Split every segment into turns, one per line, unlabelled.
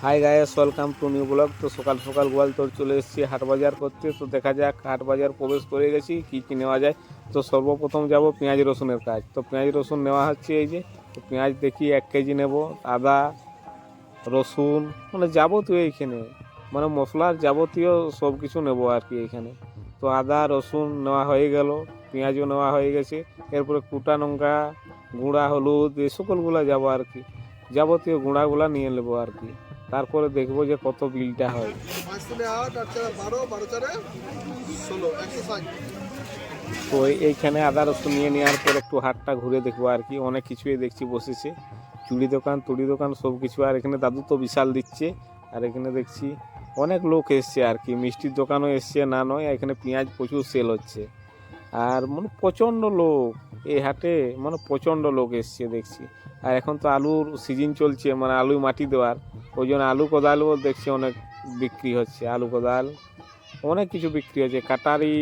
Hi guys, welcome to new blog. তো সকাল সকাল গোয়ালতোর চলে এসেছি হাট বাজার করতে। তো দেখা যাক হাট বাজার প্রবেশ করে গেছি, কী কী নেওয়া যায়। তো সর্বপ্রথম যাব পেঁয়াজ রসুনের কাজ। তো পেঁয়াজ রসুন নেওয়া হচ্ছে এই যে। তো পেঁয়াজ দেখি 1 কেজি নেব, আদা রসুন মানে যাবতীয় এইখানে মানে মশলার যাবতীয় সব কিছু নেবো আর কি এইখানে। তো আদা রসুন নেওয়া হয়ে গেল, পেঁয়াজও নেওয়া হয়ে গেছে। এরপরে কুটা লঙ্কা, গুঁড়া হলুদ, এই সকলগুলা যাবো আর কি। যাবতীয় গুঁড়াগুলা নিয়ে নেবো আর কি। তারপরে দেখবো যে কত বিলটা হয়। তো এইখানে আদা রসুন নিয়ে নেওয়ার পর একটু হাটটা ঘুরে দেখবো আর কি। অনেক কিছুই দেখছি বসেছে, চুড়ি দোকান তুড়ি দোকান সব কিছু। আর এখানে দাদু তো বিশাল দিচ্ছে। আর এখানে দেখছি অনেক লোক এসছে আর কি, মিষ্টির দোকানও এসছে না নয়। এখানে পেঁয়াজ প্রচুর সেল হচ্ছে। আর মানে প্রচণ্ড লোক এই হাটে, মানে প্রচণ্ড লোক এসছে দেখছি। আর এখন তো আলুর সিজন চলছে, মানে আলু মাটি দেওয়ার, ওই জন্য আলু কোদালও দেখছি অনেক বিক্রি হচ্ছে। আলু কোদাল অনেক কিছু বিক্রি হচ্ছে, কাটারি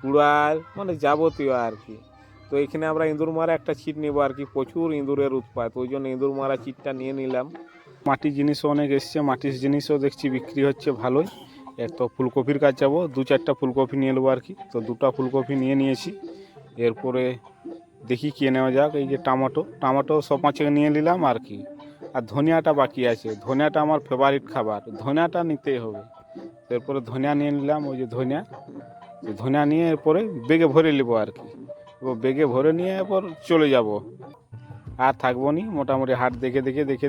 কুড়াল মানে যাবতীয় আর কি। তো এখানে আমরা ইঁদুর মারা একটা ছিট নেবো আর কি, প্রচুর ইঁদুরের উৎপাত, ওই জন্য ইঁদুর মারা ছিটটা নিয়ে নিলাম। মাটির জিনিসও অনেক এসছে, মাটির জিনিসও দেখছি বিক্রি হচ্ছে ভালোই। তো ফুলকপির কাজ যাবো, 2-4টা ফুলকপি নিয়ে নেবো আর কি। তো 2টা ফুলকপি নিয়ে নিয়েছি। এরপরে দেখি কে নেওয়া যাক। এই যে টমাটো সব 5 নিয়ে নিলাম আর কি। আর ধনিয়াটা বাকি আছে, ধনিয়াটা আমার ফেভারিট খাবার, ধনিয়াটা নিতেই হবে। এরপরে ধনিয়া নিয়ে নিলাম, ওই যে ধনিয়া নিয়ে এরপরে বেগে ভরে নেবো আর কি। এবার বেগে ভরে নিয়ে এরপর চলে যাব, আর থাকবো নি। মোটামুটি হাট দেখে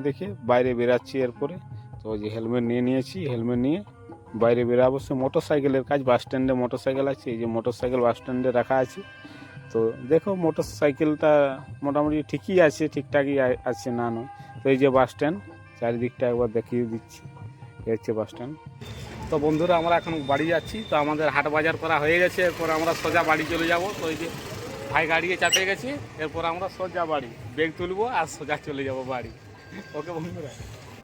দেখে বাইরে বেরাচ্ছি এরপরে। তো ওই যে হেলমেট নিয়ে নিয়েছি, হেলমেট নিয়ে বাইরে বেরাবো। সে মোটর সাইকেলের কাজ, বাস স্ট্যান্ডে মোটর সাইকেল আছে, এই যে মোটর সাইকেল বাস স্ট্যান্ডে রাখা আছে। তো দেখো মোটর সাইকেলটা মোটামুটি ঠিকই আছে, ঠিকঠাকই আছে না নয়। তো এই যে বাস স্ট্যান্ড, চারিদিকটা একবার দেখিয়ে দিচ্ছি, এই হচ্ছে বাস স্ট্যান্ড। তো বন্ধুরা আমরা এখন বাড়ি যাচ্ছি। তো আমাদের হাট বাজার করা হয়ে গেছে, এরপর আমরা সোজা বাড়ি চলে যাব। তো এই যে ভাই গাড়িয়ে চাপে গেছি, এরপর আমরা সোজা বাড়ি, ব্যাগ তুলবো আর সোজা চলে যাব বাড়ি। ওকে বন্ধুরা।